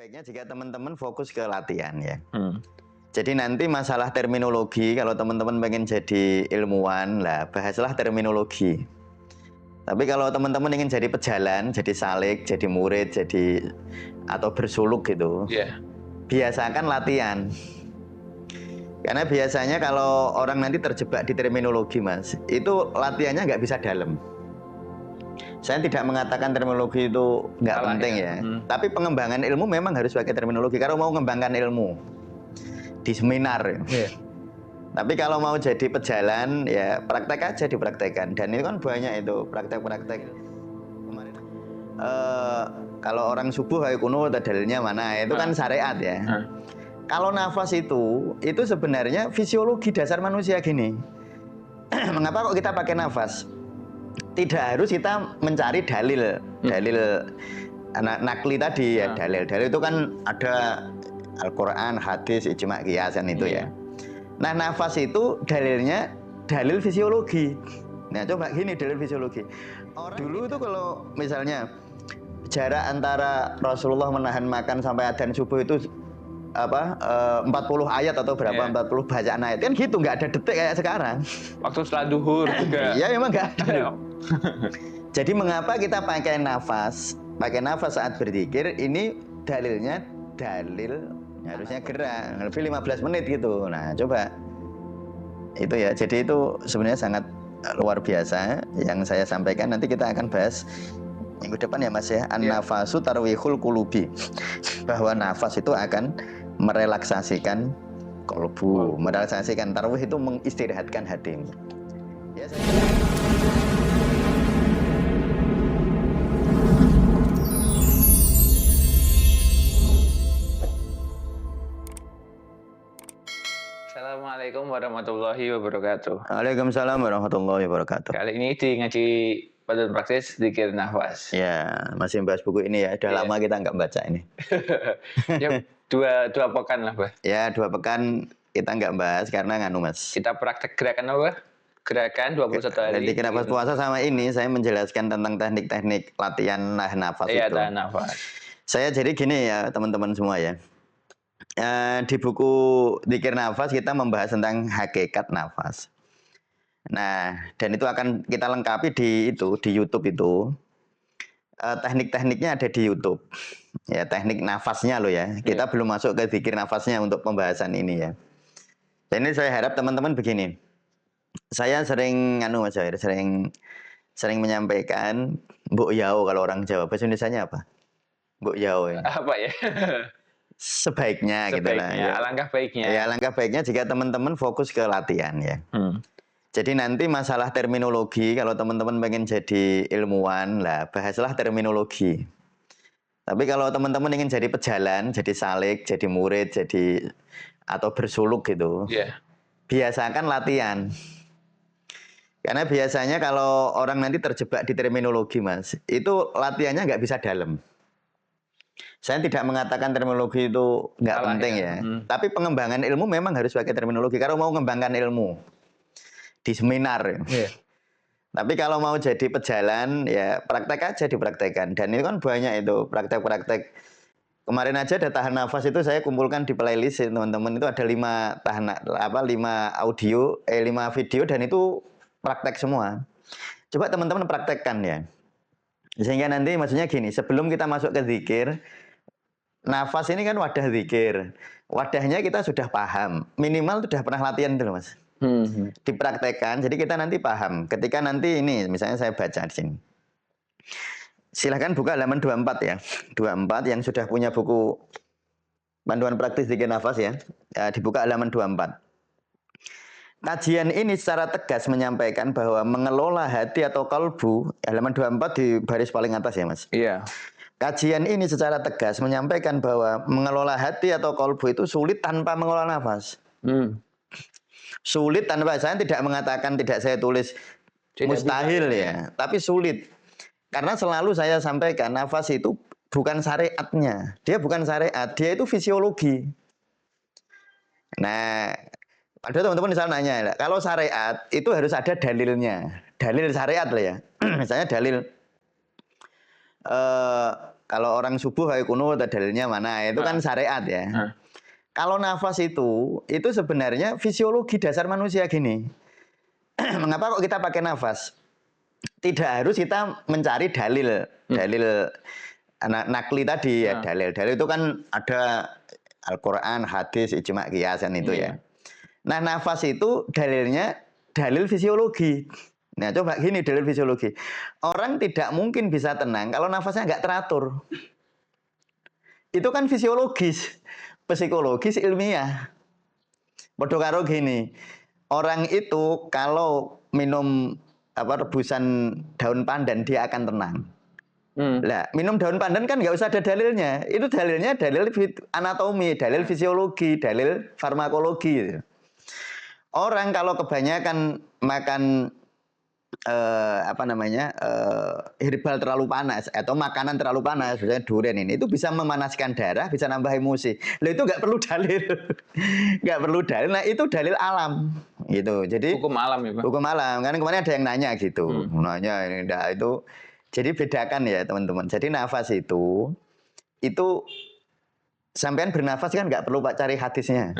Baiknya jika teman-teman fokus ke latihan ya. Jadi nanti masalah terminologi, kalau teman-teman pengen jadi ilmuwan lah, bahaslah terminologi. Tapi kalau teman-teman ingin jadi pejalan, jadi salik, jadi murid, jadi atau bersuluk gitu, biasakan latihan. Karena biasanya kalau orang nanti terjebak di terminologi, Mas, itu latihannya nggak bisa dalam. Saya tidak mengatakan terminologi itu nggak penting ya. Tapi pengembangan ilmu memang harus pakai terminologi. Kalau mau mengembangkan ilmu di seminar, tapi kalau mau jadi pejalan ya praktek aja dipraktekkan. Dan itu kan banyak itu praktek-praktek. Kemarin kalau orang subuh kayak kuno dalilnya mana? Itu kan syariat ya. Kalau nafas itu sebenarnya fisiologi dasar manusia gini. Mengapa kok kita pakai nafas? Tidak harus kita mencari dalil nakli tadi ya, dalil itu kan ada Al-Quran, hadis, ijma' qiyasan itu ya. Nah nafas itu dalilnya dalil fisiologi. Nah coba gini dalil fisiologi. Dulu itu kalau misalnya jarak antara Rasulullah menahan makan sampai adzan subuh itu 40 ayat atau berapa 40 bacaan ayat kan gitu, nggak ada detik kayak sekarang. Waktu setelah duhur juga. Iya memang nggak ada. Jadi mengapa kita pakai nafas saat berzikir? Ini dalilnya harusnya gerak lebih 15 menit gitu. Nah coba itu ya, jadi itu sebenarnya sangat luar biasa yang saya sampaikan. Nanti kita akan bahas minggu depan ya Mas ya, an-nafasu tarwihul qulubi, bahwa nafas itu akan merelaksasikan kolbu, merelaksasikan. Tarwih itu mengistirahatkan hatimu ya. Assalamualaikum warahmatullahi wabarakatuh. Waalaikumsalam warahmatullahi wabarakatuh. Kali ini di ngaji Paduan Praktis Dzikir Nafas. Ya, masih bahas buku ini ya. Udah lama kita nggak baca ini. Ya, dua pekan lah, Bah. Ya, 2 pekan kita nggak bahas karena nganu Mas. Kita praktek gerakan apa? Gerakan 21 hari. Jadi kenapa puasa sama ini saya menjelaskan tentang teknik-teknik latihan nahan nafas itu. Iya, tahan nafas. Saya jadi gini ya teman-teman semua ya. Di buku Dzikir Nafas kita membahas tentang hakikat nafas. Nah, dan itu akan kita lengkapi di YouTube itu. Teknik-tekniknya ada di YouTube. Ya, teknik nafasnya loh ya. Kita belum masuk ke zikir nafasnya untuk pembahasan ini ya. Dan ini saya harap teman-teman begini. Saya sering sering menyampaikan Mbok Yao kalau orang Jawa. Bahasa Indonesianya apa? Mbok Yao ya. Apa ya? Sebaiknya gitu lah ya. Alangkah baiknya. Ya, alangkah baiknya jika teman-teman fokus ke latihan ya. Jadi nanti masalah terminologi, kalau teman-teman pengen jadi ilmuwan lah, bahaslah terminologi. Tapi kalau teman-teman ingin jadi pejalan, jadi salik, jadi murid, jadi atau bersuluk gitu, biasakan latihan. Karena biasanya kalau orang nanti terjebak di terminologi Mas, itu latihannya nggak bisa dalam. Saya tidak mengatakan terminologi itu nggak penting ya. Tapi pengembangan ilmu memang harus pakai terminologi. Kalau mau mengembangkan ilmu di seminar. Tapi kalau mau jadi pejalan ya praktek aja dipraktekkan. Dan itu kan banyak itu praktek-praktek. Kemarin aja ada tahan nafas itu saya kumpulkan di playlist teman-teman, itu ada 5 video dan itu praktek semua. Coba teman-teman praktekkan ya. Sehingga nanti maksudnya gini, sebelum kita masuk ke zikir, nafas ini kan wadah zikir. Wadahnya kita sudah paham. Minimal sudah pernah latihan itu loh Mas. Dipraktekkan, jadi kita nanti paham. Ketika nanti ini, misalnya saya baca di sini. Silahkan buka halaman 24 ya. 24 yang sudah punya buku Panduan Praktis Dzikir Nafas ya. Dibuka halaman 24. Kajian ini secara tegas menyampaikan bahwa mengelola hati atau kalbu, halaman 24 di baris paling atas ya Mas. Iya. Kajian ini secara tegas menyampaikan bahwa mengelola hati atau kalbu itu sulit tanpa mengelola nafas. Sulit tanpa, saya tidak mengatakan, tidak saya tulis mustahil ya, tapi sulit. Karena selalu saya sampaikan nafas itu bukan syariatnya. Dia bukan syariat, dia itu fisiologi. Nah, ada teman-teman misalnya nanya, kalau syariat itu harus ada dalilnya. Dalil syariat lah ya. Misalnya dalil kalau orang subuh hayu kunut dalilnya mana? Itu kan syariat ya. Kalau nafas itu sebenarnya fisiologi dasar manusia gini. Mengapa kok kita pakai nafas? Tidak harus kita mencari dalil nakli tadi ya, dalil itu kan ada Al-Quran, hadis, ijma, kiasan itu ya. Nah nafas itu dalilnya dalil fisiologi. Nah coba gini dalil fisiologi. Orang tidak mungkin bisa tenang kalau nafasnya nggak teratur. Itu kan fisiologis, psikologis, ilmiah. Bodoh karo gini, orang itu kalau minum rebusan daun pandan dia akan tenang. Lah, minum daun pandan kan nggak usah ada dalilnya. Itu dalilnya dalil anatomi, dalil fisiologi, dalil farmakologi. Orang kalau kebanyakan makan herbal terlalu panas atau makanan terlalu panas, misalnya durian ini, itu bisa memanaskan darah, bisa nambah emosi. Lah itu nggak perlu dalil, nggak perlu dalil. Nah itu dalil alam, gitu. Jadi hukum alam ya Pak. Hukum alam. Kan kemarin ada yang nanya gitu, nanya ini, itu. Jadi bedakan ya teman-teman. Jadi nafas itu sampean bernafas kan nggak perlu Pak cari hadisnya.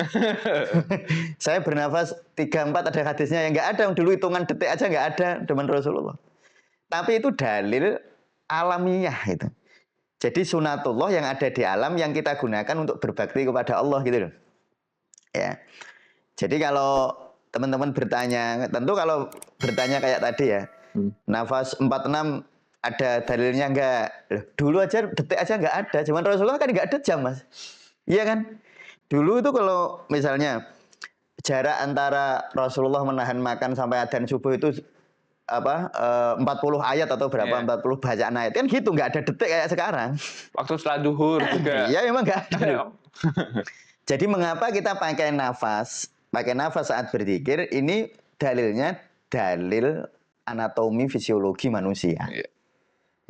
Saya bernafas 3-4 ada hadisnya, yang nggak ada. Dulu hitungan detik aja nggak ada teman Rasulullah. Tapi itu dalil alamiah itu. Jadi sunatullah yang ada di alam yang kita gunakan untuk berbakti kepada Allah gitu loh. Ya. Jadi kalau teman-teman bertanya, tentu kalau bertanya kayak tadi ya, nafas 46 ada dalilnya enggak? Dulu aja detik aja enggak ada. Cuman Rasulullah kan enggak ada jam, Mas. Iya kan? Dulu itu kalau misalnya jarak antara Rasulullah menahan makan sampai adzan subuh itu 40 ayat atau berapa, 40 bacaan ayat. Kan gitu, enggak ada detik kayak sekarang. Waktu setelah duhur juga. Iya, memang enggak ada. Jadi mengapa kita pakai nafas saat berzikir? Ini dalilnya dalil anatomi fisiologi manusia.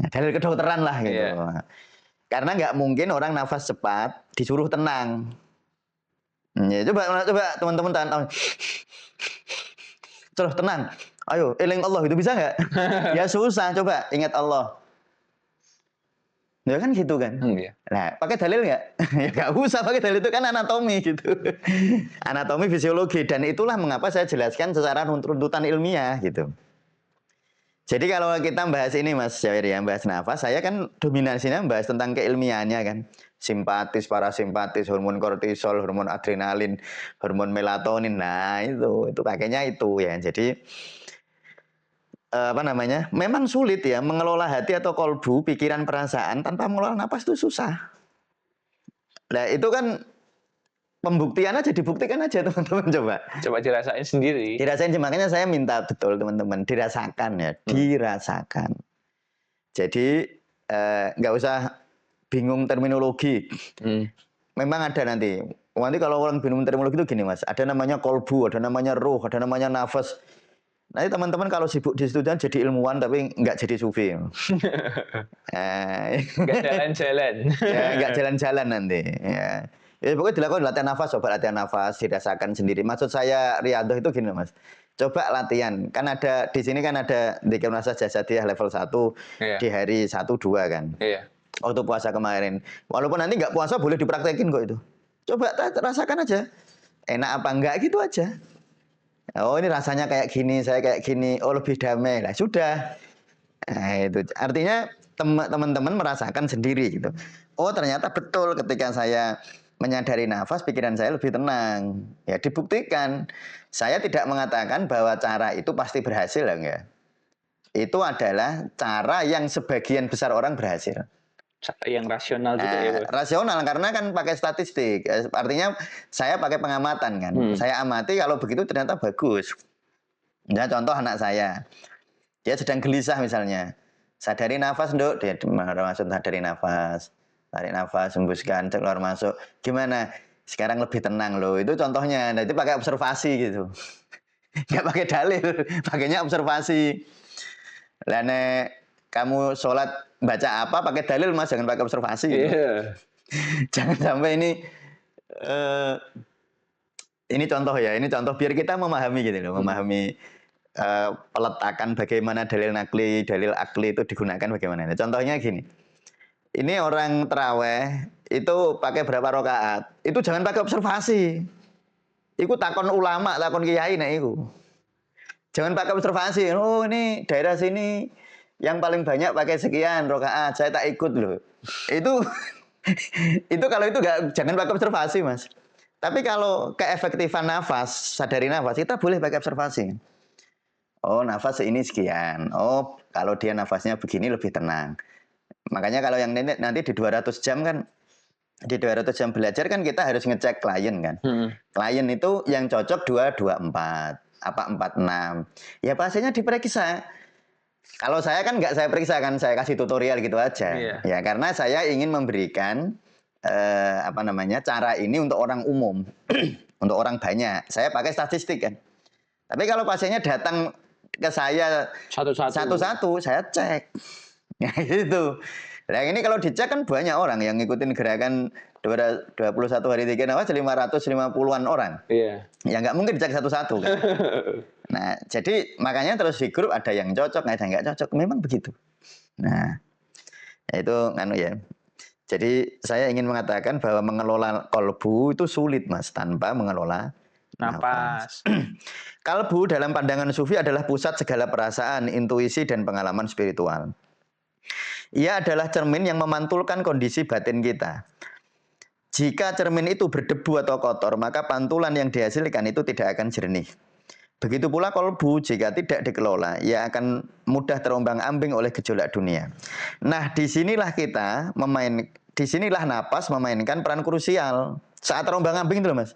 Ya, dalil kedokteran lah gitu. Karena nggak mungkin orang nafas cepat disuruh tenang. Ya, coba teman-teman tahan. Terus tenang. Ayo, eling Allah itu bisa nggak? Ya susah. Coba ingat Allah. Ya kan gitu kan. Nah, pakai dalil nggak? Ya nggak usah pakai dalil, itu kan anatomi gitu. Anatomi fisiologi, dan itulah mengapa saya jelaskan secara runtutan ilmiah gitu. Jadi kalau kita bahas ini Mas Jawir ya, bahas nafas, saya kan dominasinya bahas tentang keilmiahannya kan. Simpatis, parasimpatis, hormon kortisol, hormon adrenalin, hormon melatonin. Nah, itu pakainya itu ya. Jadi memang sulit ya mengelola hati atau kolbu, pikiran, perasaan tanpa mengelola nafas itu susah. Nah, itu kan pembuktian aja, dibuktikan aja teman-teman, coba dirasain sendiri. Dirasain, makanya saya minta betul teman-teman dirasakan ya, dirasakan. Jadi nggak usah bingung terminologi. Memang ada nanti kalau orang bingung terminologi itu gini Mas, ada namanya kolbu, ada namanya ruh, ada namanya nafas. Nanti teman-teman kalau sibuk di situ jadi ilmuwan tapi nggak jadi sufi. Nggak jalan-jalan. Ya, nggak jalan-jalan nanti. Ya pokoknya dilakukan latihan nafas, coba latihan nafas, dirasakan sendiri. Maksud saya riyadhah itu gini Mas. Coba latihan. Kan ada di sini kan ada dzikir nafas jasadiyah level 1 di hari 1 2 kan. Iya. Waktu puasa kemarin. Walaupun nanti nggak puasa boleh dipraktekin kok itu. Coba rasakan aja. Enak apa enggak gitu aja. Oh ini rasanya kayak gini, saya kayak gini. Oh lebih damai. Lah sudah. Nah, itu artinya teman-teman merasakan sendiri gitu. Oh ternyata betul ketika saya menyadari nafas, pikiran saya lebih tenang. Ya dibuktikan. Saya tidak mengatakan bahwa cara itu pasti berhasil, enggak. Itu adalah cara yang sebagian besar orang berhasil. Yang rasional juga ya. Rasional karena kan pakai statistik. Artinya saya pakai pengamatan kan. Saya amati kalau begitu ternyata bagus. Nah, contoh anak saya. Dia sedang gelisah misalnya. Sadari nafas, Nduk. Dia maksud sadari nafas. Tarik nafas, hembuskan, keluar masuk. Gimana? Sekarang lebih tenang loh. Itu contohnya. Nah, itu pakai observasi gitu. Nggak pakai dalil, pakainya observasi. Lah nek kamu sholat baca apa pakai dalil Mas, jangan pakai observasi. Gitu. Jangan sampai ini contoh ya. Ini contoh biar kita memahami gitu loh, memahami peletakan bagaimana dalil nakli, dalil akli itu digunakan bagaimana. Nah, contohnya gini. Ini orang terawih itu pakai berapa rakaat? Itu jangan pakai observasi. Iku takon ulama, takon kiai nek iku. Jangan pakai observasi. Oh, ini daerah sini yang paling banyak pakai sekian rakaat, saya tak ikut loh. Itu itu kalau itu enggak, jangan pakai observasi, Mas. Tapi kalau keefektifan nafas, sadari nafas, kita boleh pakai observasi. Oh, nafas ini sekian. Oh, kalau dia nafasnya begini lebih tenang. Makanya kalau yang nanti di 200 jam kan, di 200 jam belajar kan kita harus ngecek klien kan. Klien itu yang cocok 224, apa 46. Ya pasiennya diperiksa. Kalau saya kan nggak saya periksa kan, saya kasih tutorial gitu aja. Ya karena saya ingin memberikan cara ini untuk orang umum, untuk orang banyak. Saya pakai statistik kan. Tapi kalau pasiennya datang ke saya satu-satu, saya cek. Ya gitu. Nah ini kalau dicek kan banyak orang yang ngikutin gerakan 21 hari 3 nafas, 550-an orang. Iya. Ya nggak mungkin dicek satu-satu kan. Nah jadi makanya terus di grup ada yang cocok, ada yang nggak cocok. Memang begitu. Nah itu ya. Jadi saya ingin mengatakan bahwa mengelola kolbu itu sulit, Mas, tanpa mengelola nafas. Kalbu dalam pandangan sufi adalah pusat segala perasaan, intuisi, dan pengalaman spiritual. Ia adalah cermin yang memantulkan kondisi batin kita. Jika cermin itu berdebu atau kotor, maka pantulan yang dihasilkan itu tidak akan jernih. Begitu pula kolbu, jika tidak dikelola, ia akan mudah terombang-ambing oleh gejolak dunia. Nah, disinilah napas memainkan peran krusial. Saat terombang-ambing itu loh, Mas.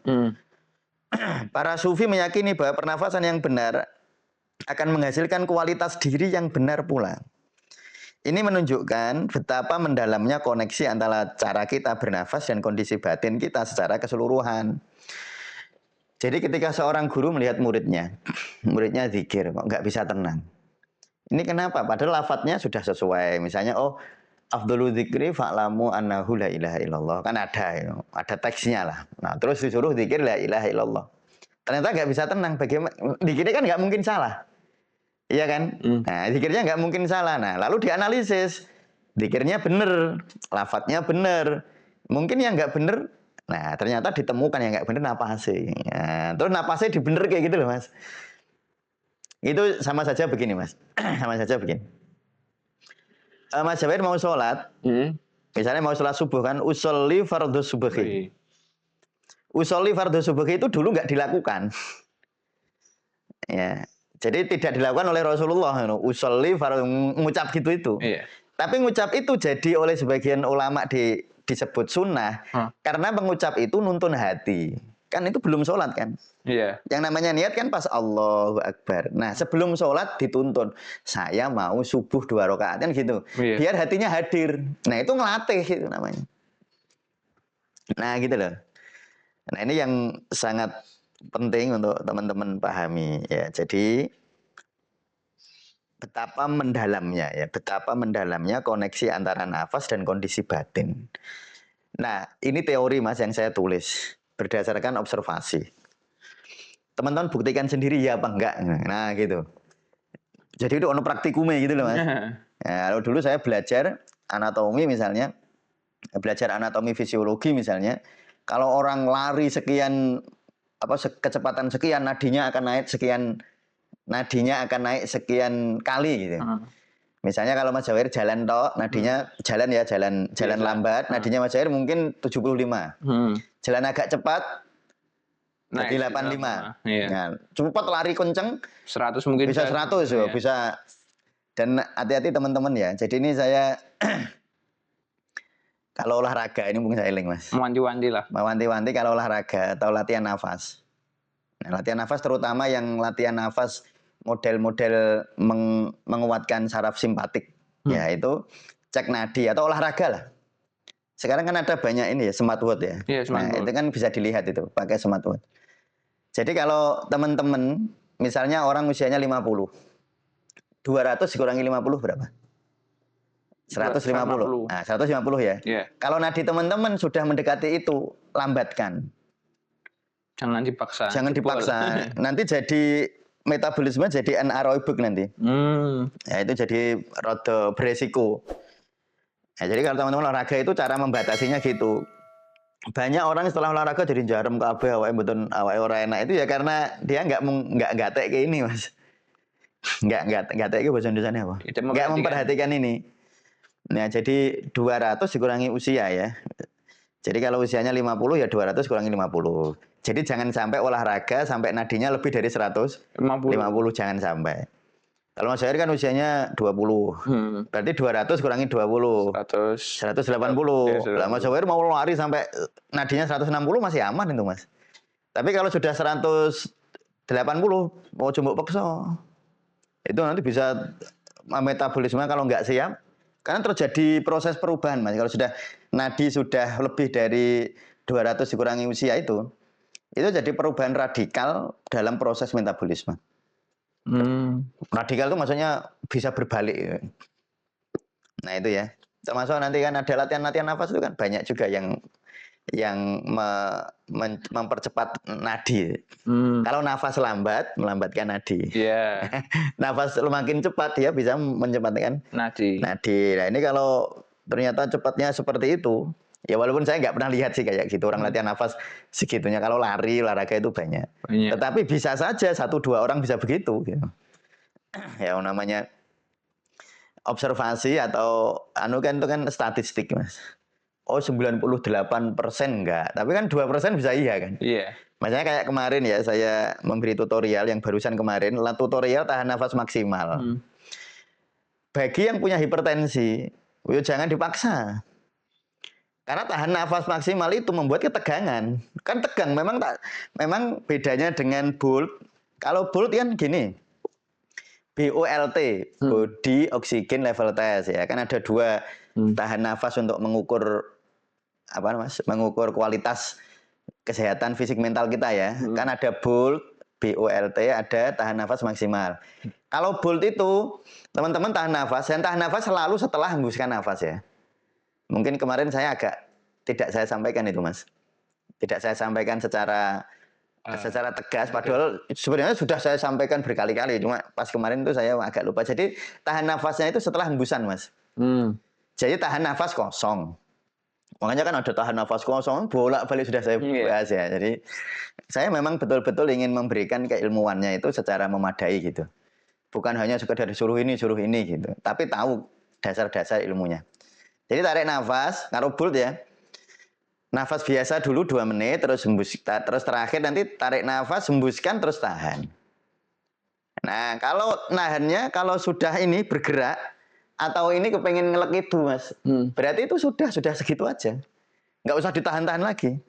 Para sufi meyakini bahwa pernafasan yang benar akan menghasilkan kualitas diri yang benar pula. Ini menunjukkan betapa mendalamnya koneksi antara cara kita bernafas dan kondisi batin kita secara keseluruhan. Jadi ketika seorang guru melihat muridnya zikir kok nggak bisa tenang. Ini kenapa? Padahal lafadznya sudah sesuai. Misalnya, afdhalu dzikri fa'lamu annahu la ilaha illallah. Kan ada teksnya lah. Nah, terus disuruh zikir la ilaha illallah. Ternyata nggak bisa tenang. Bagaimana? Zikirnya kan nggak mungkin salah. Iya kan? Nah, zikirnya nggak mungkin salah. Nah, lalu dianalisis. Zikirnya benar, lafadznya benar. Mungkin yang nggak benar, nah ternyata ditemukan yang nggak benar napasnya. Nah, terus napasnya dibener kayak gitu loh, Mas. Itu sama saja begini, Mas. Sama saja begini. Mas Jawir mau sholat, misalnya mau sholat subuh kan, usolli fardhu subuhi. Usolli fardhu subuhi itu dulu nggak dilakukan. Ya. Jadi tidak dilakukan oleh Rasulullah, usolli ngucap gitu itu. Iya. Tapi ngucap itu jadi oleh sebagian ulama disebut sunnah, karena mengucap itu nuntun hati. Kan itu belum sholat kan. Iya. Yang namanya niat kan pas Allahu Akbar. Nah sebelum sholat dituntun, saya mau subuh 2 rakaat kan gitu. Iya. Biar hatinya hadir. Nah itu ngelatih itu namanya. Nah gitu loh. Nah ini yang sangat penting untuk teman-teman pahami ya. Jadi betapa mendalamnya koneksi antara nafas dan kondisi batin. Nah, ini teori, Mas, yang saya tulis berdasarkan observasi. Teman-teman buktikan sendiri ya apa enggak. Nah, gitu. Jadi itu ono praktikumnya gitu loh, Mas. Nah, kalau dulu saya belajar anatomi misalnya, belajar anatomi fisiologi misalnya, kalau orang lari sekian kecepatan sekian, nadinya akan naik sekian kali gitu. Misalnya kalau Mas Jawir jalan tok, nadinya jalan lambat, nadinya Mas Jawir mungkin 75. Jalan agak cepat jadi 85. Iya. Nah, cepat lari kenceng 100 mungkin bisa 100 ya. Bisa. Dan hati-hati teman-teman ya. Jadi ini saya kalau olahraga ini mungkin saya link, Mas. Mewanti-wanti lah. Mewanti-wanti kalau olahraga atau latihan nafas. Nah, latihan nafas terutama yang latihan nafas model-model menguatkan saraf simpatik, yaitu cek nadi atau olahraga lah. Sekarang kan ada banyak ini ya, smartwatch ya. Nah, itu kan bisa dilihat itu, pakai smartwatch. Jadi kalau teman-teman, misalnya orang usianya 50, 200 dikurangi 50 berapa? 150. Nah, 150 ya. Yeah. Kalau nadi teman-teman sudah mendekati itu, lambatkan. Jangan dipaksa. Jangan dipaksa. Nanti jadi metabolisme jadi anaerobik nanti. Ya itu jadi rada beresiko. Nah, jadi kalau teman-teman olahraga itu cara membatasinya gitu. Banyak orang setelah olahraga jadi jarem kabeh awake mboten awake ora enak itu ya karena dia nggak gatek kayak ini, Mas. Nggak gatek iki bahasa Indonesianya apa? Nggak memperhatikan ini. Nah, jadi 200 dikurangi usia ya. Jadi kalau usianya 50 ya 200 kurangi 50. Jadi jangan sampai olahraga sampai nadinya lebih dari 150 jangan sampai. Kalau Mas Jair kan usianya 20. Berarti 200 kurangi 20. 180. Lah Mas Jair mau lari sampai nadinya 160 masih aman itu, Mas. Tapi kalau sudah 180 mau jumbuk paksa. Itu nanti bisa metabolisme kalau nggak siap. Karena terjadi proses perubahan, Mas. Kalau sudah nadi sudah lebih dari 200 dikurangi usia itu jadi perubahan radikal dalam proses metabolisme. Radikal itu maksudnya bisa berbalik. Nah itu ya. Termasuk nanti kan ada latihan-latihan nafas itu kan banyak juga yang mempercepat nadi. Kalau nafas lambat melambatkan nadi. Nafas makin cepat dia bisa mencepatkan nadi. Nah ini kalau ternyata cepatnya seperti itu, ya walaupun saya nggak pernah lihat sih kayak gitu orang latihan nafas segitunya. Kalau lari olahraga itu banyak. Tetapi bisa saja 1-2 orang bisa begitu. Gitu. Ya namanya observasi atau kan itu kan statistik, Mas. Oh 98% enggak, tapi kan 2% bisa iya kan? Iya. Makanya kayak kemarin ya saya memberi tutorial yang barusan kemarin, tutorial tahan nafas maksimal. Bagi yang punya hipertensi, jangan dipaksa. Karena tahan nafas maksimal itu membuat ketegangan. Kan tegang, memang bedanya dengan BOLT. Kalau BOLT kan gini, BOLT, Body Oxygen Level Test ya, kan ada 2 tahan nafas untuk mengukur mengukur kualitas kesehatan fisik mental kita ya. Kan ada BOLT, BOLT, ada tahan nafas maksimal. Kalau BOLT itu teman-teman tahan nafas selalu setelah hembuskan nafas ya. Mungkin kemarin saya tidak saya sampaikan itu, Mas. Tidak saya sampaikan secara tegas, padahal sebenarnya sudah saya sampaikan berkali-kali, cuma pas kemarin itu saya agak lupa. Jadi tahan nafasnya itu setelah hembusan, Mas. Jadi tahan nafas kosong. Makanya kan ada tahan nafas kosong, bolak-balik sudah saya bahas ya. Jadi saya memang betul-betul ingin memberikan keilmuannya itu secara memadai gitu. Bukan hanya sekedar suruh ini gitu, tapi tahu dasar-dasar ilmunya. Jadi tarik nafas, karo BOLT ya. Nafas biasa dulu 2 menit, terus terus terakhir nanti tarik nafas, hembuskan, terus tahan. Nah, kalau nahannya, kalau sudah ini bergerak, atau ini kepengen ngelek itu, Mas. Berarti itu sudah segitu aja. Nggak usah ditahan-tahan lagi.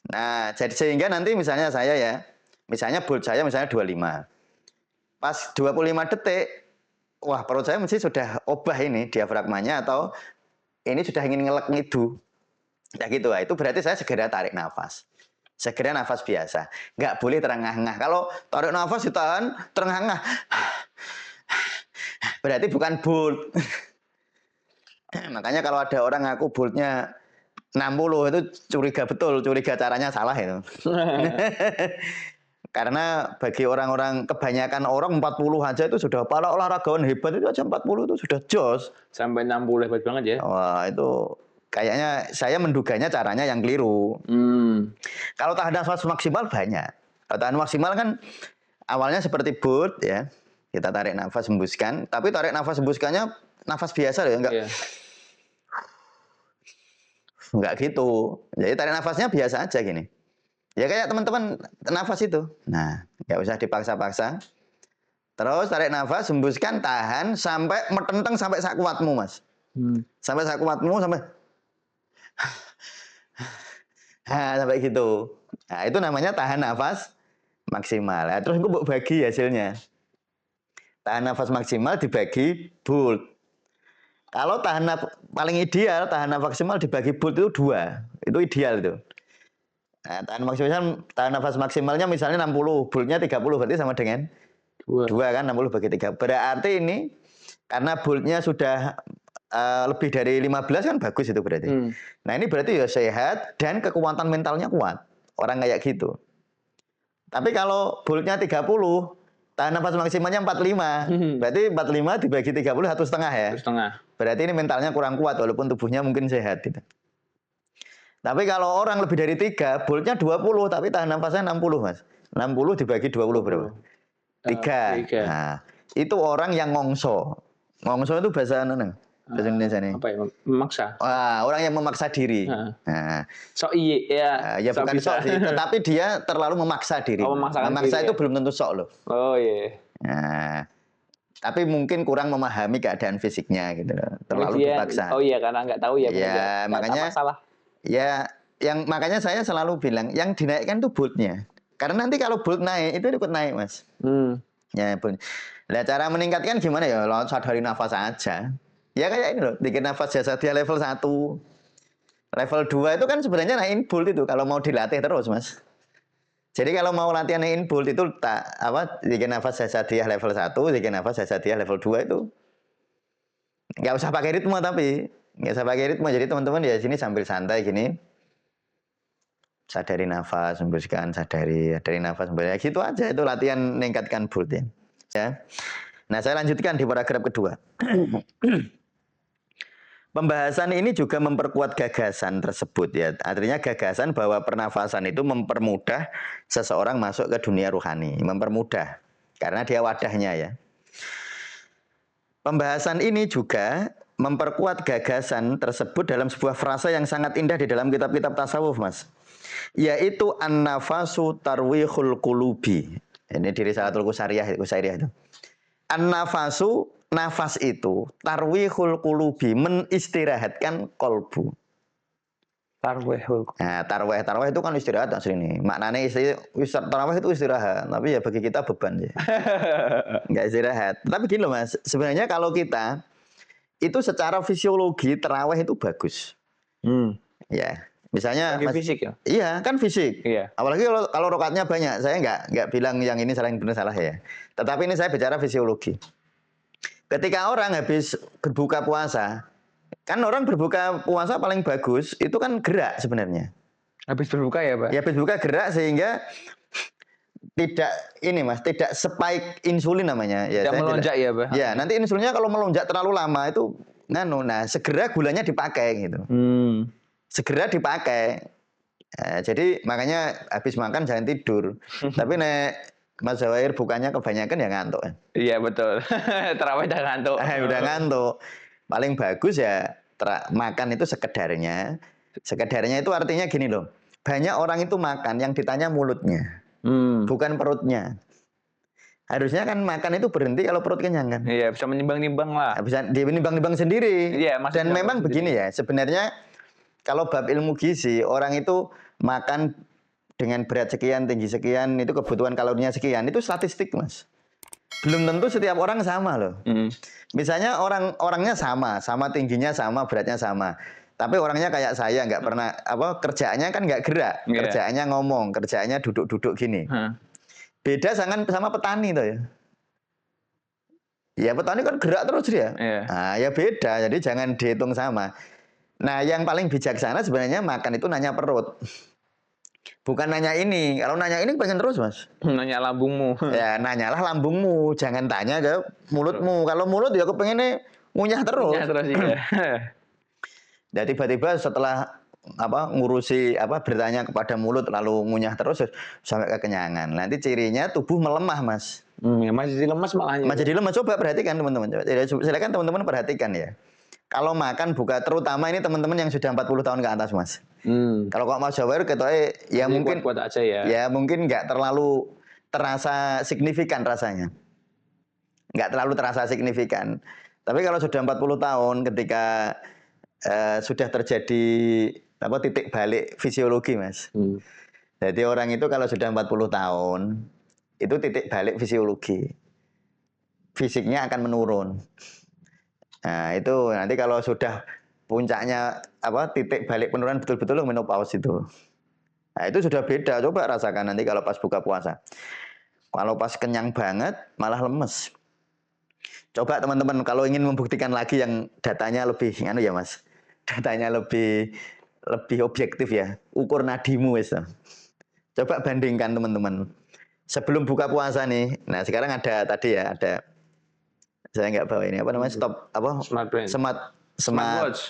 Nah, jadi sehingga nanti misalnya saya ya, misalnya BOLT saya misalnya 25. Pas 25 detik, wah perut saya mesti sudah obah ini diafragmanya atau ini sudah ingin ngelek ngidu. Ya gitu lah, itu berarti saya segera tarik nafas. Segera nafas biasa. Nggak boleh terengah-engah. Kalau tarik nafas ditahan, terengah-engah. Berarti bukan BOLT. Makanya kalau ada orang ngaku BOLT-nya 60 itu curiga caranya salah itu. Karena bagi orang-orang, kebanyakan orang 40 aja itu sudah, para olahragawan hebat itu aja 40 itu sudah jos. Sampai 60 hebat banget ya. Wah itu kayaknya saya menduganya caranya yang keliru. Kalau tahan nafas maksimal banyak. Kalau tahan maksimal kan awalnya seperti BOLT ya. Kita tarik nafas hembuskan, tapi tarik nafas hembuskannya nafas biasa loh, enggak gitu. Jadi tarik nafasnya biasa aja gini. Ya kayak teman-teman nafas itu. Nah, nggak usah dipaksa-paksa. Terus tarik nafas, hembuskan, tahan sampai metenteng sampai sak kuatmu, Mas. Sampai sak kuatmu sampai sampai gitu. Nah, itu namanya tahan nafas maksimal. Nah, terus gue bagi hasilnya. Tahan nafas maksimal dibagi BOLT. Kalau paling ideal tahan nafas maksimal dibagi BOLT itu 2. Itu ideal itu. Nah, tahan nafas maksimalnya misalnya 60, BOLT-nya 30, berarti sama dengan 2 kan, 60 bagi 3. Berarti ini karena BOLT-nya sudah lebih dari 15 kan bagus itu berarti. Nah, ini berarti ya sehat dan kekuatan mentalnya kuat. Orang kayak gitu. Tapi kalau BOLT-nya 30, Tahan nafas maksimalnya 45. Berarti 45 dibagi 30 1,5 ya. 1,5. Berarti ini mentalnya kurang kuat walaupun tubuhnya mungkin sehat gitu. Tapi kalau orang lebih dari 3, voltnya 20 tapi tahan nafasnya 60, Mas. 60 dibagi 20 berapa? 3. Nah, itu orang yang ngongso. Ngongso itu bahasa mana? Bahasa Indonesia nih. Apa ya? Memaksa. Wah, orang yang memaksa diri. Nah, sok iya. Ya bukan sok sih, tetapi dia terlalu memaksa diri. Memaksa itu belum tentu sok loh. Oh iya. Nah, tapi mungkin kurang memahami keadaan fisiknya gitu loh. Terlalu dipaksa. Oh iya, karena nggak tahu ya. Ya, makanya salah. Ya, makanya saya selalu bilang yang dinaikkan itu voltnya. Karena nanti kalau volt naik itu ikut naik, Mas. Ya, nah, cara meningkatkan gimana ya? Lo sadari nafas aja. Ya kayak ini loh, bikin nafas jasadiyah level 1. Level 2 itu kan sebenarnya naikin volt itu kalau mau dilatih terus, Mas. Jadi kalau mau latihan naikin volt itu bikin nafas jasadiyah level 1, bikin nafas jasadiyah level 2 itu nggak usah pakai ritme tapi nggak usah pakai ritme. Jadi teman-teman ya sini sambil santai gini. Sadari nafas, hembuskan, sadari nafas, hembuskan. Gitu aja itu latihan meningkatkan volt ya. Nah, saya lanjutkan di paragraf kedua. Pembahasan ini juga memperkuat gagasan tersebut ya. Artinya gagasan bahwa pernafasan itu mempermudah seseorang masuk ke dunia rohani, mempermudah karena dia wadahnya ya. Pembahasan ini juga memperkuat gagasan tersebut dalam sebuah frasa yang sangat indah di dalam kitab-kitab tasawuf, Mas. Yaitu an-nafasu tarwihul qulubi. Ini di Risalatul Qusairiyah itu. An-nafasu, nafas itu tarwihul qulubi, menistirahatkan kolbu. Tarwihul. Nah, tarwih itu kan istirahat aslinya. Maknanya tarawih itu istirahat, tapi ya bagi kita beban ya. Enggak istirahat. Tapi gini loh, Mas, sebenarnya kalau kita itu secara fisiologi tarawih itu bagus. Ya, misalnya fisik ya? Iya, kan fisik. Iya. Apalagi kalau rakaatnya banyak. Saya nggak bilang yang ini salah yang benar salah ya. Tetapi ini saya bicara fisiologi. Ketika orang habis berbuka puasa, kan orang berbuka puasa paling bagus itu kan gerak sebenarnya. Habis berbuka ya, Pak? Ya habis berbuka gerak sehingga tidak ini, Mas, tidak spike insulin namanya ya. Tidak melonjak ya, Pak? Ya, nanti insulinnya kalau melonjak terlalu lama itu nah segera gulanya dipakai gitu. Segera dipakai. Jadi makanya habis makan jangan tidur. Tapi Mas Zawair bukannya kebanyakan ya ngantuk. Iya betul. Terawih udah ngantuk. Udah ngantuk. Paling bagus ya makan itu sekedarnya. Sekedarnya itu artinya gini loh. Banyak orang itu makan yang ditanya mulutnya, bukan perutnya. Harusnya kan makan itu berhenti kalau perut kenyang kan. Iya, bisa menimbang-nimbang lah. Bisa dinimbang-nimbang sendiri. Iya, dan memang begini ya, sebenarnya kalau bab ilmu gizi, orang itu makan dengan berat sekian, tinggi sekian, itu kebutuhan kalorinya sekian, itu statistik, Mas. Belum tentu setiap orang sama loh. Misalnya orangnya sama tingginya sama, beratnya sama. Tapi orangnya kayak saya, nggak pernah kerjaannya kan nggak gerak, kerjaannya ngomong, kerjaannya duduk-duduk gini. Beda sama petani tuh ya. Ya petani kan gerak terus dia. Nah, ya beda, jadi jangan dihitung sama. Nah, yang paling bijaksana sebenarnya makan itu nanya perut. Bukan nanya ini. Kalau nanya ini pengen terus, Mas. Nanya lambungmu. Ya, nanyalah lambungmu. Jangan tanya ke mulutmu. Kalau mulut ya kepengennya ngunyah terus. Ngunyah terus ya. Dan tiba-tiba setelah ngurusi bertanya kepada mulut lalu ngunyah terus sampai kekenyangan. Nanti cirinya tubuh melemah, Mas. Masih lemas malahnya. Masih jadi lemas. Coba perhatikan teman-teman. Silakan teman-teman perhatikan ya. Kalau makan buka, terutama ini teman-teman yang sudah 40 tahun ke atas, Mas. Kalau kok Mas Jawair ketoknya ya mungkin kuat aja ya. Ya mungkin nggak terlalu terasa signifikan rasanya. Nggak terlalu terasa signifikan. Tapi kalau sudah 40 tahun ketika sudah terjadi titik balik fisiologi, Mas. Jadi orang itu kalau sudah 40 tahun itu titik balik fisiologi. Fisiknya akan menurun. Nah, itu nanti kalau sudah puncaknya titik balik penurunan betul-betul menopause itu. Nah, itu sudah beda. Coba rasakan nanti kalau pas buka puasa. Kalau pas kenyang banget malah lemes. Coba teman-teman kalau ingin membuktikan lagi yang datanya lebih ya, Mas. Datanya lebih objektif ya. Ukur nadimu wis. Coba bandingkan teman-teman. sebelum buka puasa nih. Nah, sekarang ada tadi ya, ada saya nggak bawa ini apa namanya stop apa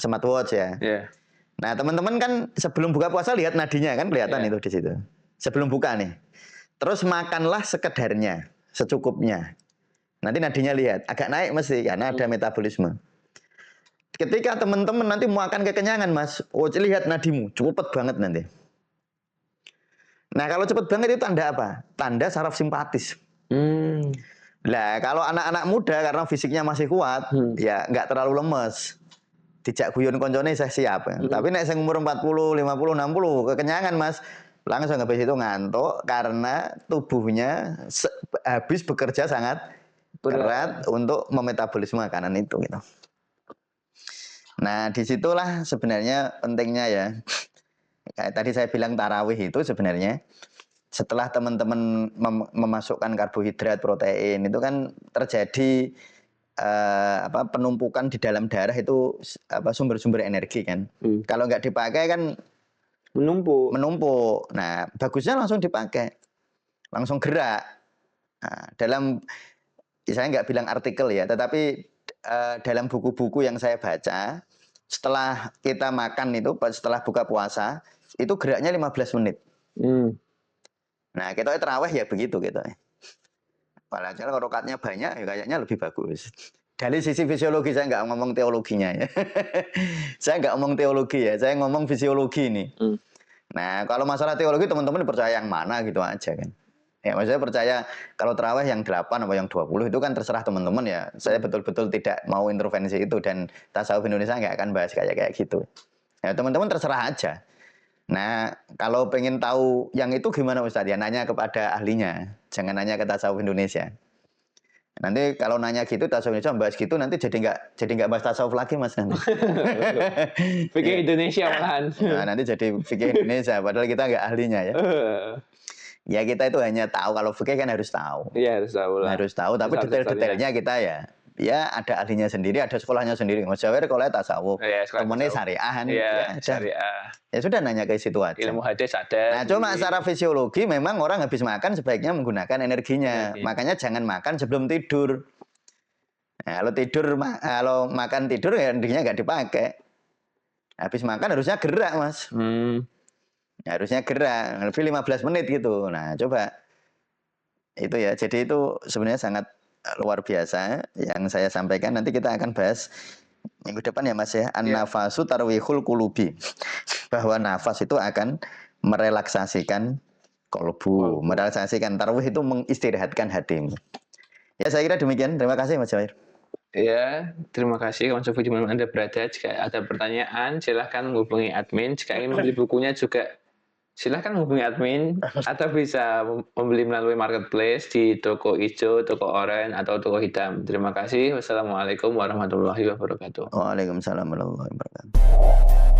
smartwatch ya. Yeah. Nah, teman-teman kan sebelum buka puasa lihat nadinya kan kelihatan itu di situ. Sebelum buka nih. Terus makanlah sekedarnya, secukupnya. Nanti nadinya lihat agak naik mesti karena ada metabolisme. Ketika teman-teman nanti makan kekenyangan, Mas, lihat nadimu cepet banget nanti. Nah, kalau cepet banget itu tanda apa? Tanda saraf simpatis. Nah, kalau anak-anak muda karena fisiknya masih kuat, ya nggak terlalu lemes. Dijak guyon koncone saya siap. Tapi nek sing umur 40, 50, 60 kekenyangan, Mas. Langsung habis itu ngantuk karena tubuhnya habis bekerja sangat berat untuk memetabolisme makanan itu gitu. Nah, disitulah sebenarnya pentingnya ya. Kayak tadi saya bilang tarawih itu sebenarnya setelah teman-teman memasukkan karbohidrat, protein itu kan terjadi penumpukan di dalam darah itu sumber-sumber energi kan. Kalau nggak dipakai kan menumpuk. Nah, bagusnya langsung dipakai, langsung gerak. Nah, saya nggak bilang artikel ya, tetapi dalam buku-buku yang saya baca, setelah kita makan itu, setelah buka puasa, itu geraknya 15 menit. Nah, kita terawih ya begitu gitu. Apalagi kalau rokatnya banyak, ya kayaknya lebih bagus. Dari sisi fisiologi saya nggak ngomong teologinya ya. Saya nggak ngomong teologi ya, saya ngomong fisiologi nih. Nah, kalau masalah teologi teman-teman percaya yang mana gitu aja kan. Ya, maksudnya percaya kalau terawih yang 8 atau yang 20 itu kan terserah teman-teman ya. Saya betul-betul tidak mau intervensi itu dan tasawuf Indonesia nggak akan bahas kayak gitu. Ya, teman-teman terserah aja. Nah, kalau pengen tahu yang itu gimana Ustadz? Ya nanya kepada ahlinya, jangan nanya ke tasawuf Indonesia. Nanti kalau nanya gitu tasawuf Indonesia bahas gitu nanti jadi nggak bahas tasawuf lagi Mas nanti. Fikih Indonesia malahan. Nah, nanti jadi fikih Indonesia padahal kita nggak ahlinya ya. Ya kita itu hanya tahu kalau fikih kan harus tahu. Iya harus tahu lah. Harus tahu tapi detail-detailnya kita ya ada ahlinya sendiri, ada sekolahnya sendiri. Mas Jawir kalau tasawuf, temennya syariah, ya syariah. Ya sudah nanya ke situ aja. Ilmu hadis ada. Nah, cuma secara fisiologi memang orang habis makan sebaiknya menggunakan energinya. Makanya jangan makan sebelum tidur. Nah, kalau makan tidur ya energinya nggak dipakai. Habis makan harusnya gerak, Mas. Harusnya gerak, lebih 15 menit gitu. Nah, coba. Itu ya. Jadi itu sebenarnya sangat luar biasa yang saya sampaikan. Nanti kita akan bahas minggu depan ya Mas ya. An-nafasu tarwihul qulubi. Bahwa nafas itu akan merelaksasikan kolbu, merelaksasikan tarwih itu mengistirahatkan hatimu. Ya saya kira demikian. Terima kasih Mas Jawir. Ya, terima kasih Mas Sofi di mana Anda berada. Jika ada pertanyaan silahkan hubungi admin. Jika ingin membeli bukunya juga silahkan hubungi admin atau bisa membeli melalui marketplace di toko hijau, toko oranye atau toko hitam. Terima kasih. Wassalamualaikum warahmatullahi wabarakatuh. Waalaikumsalam warahmatullahi wabarakatuh.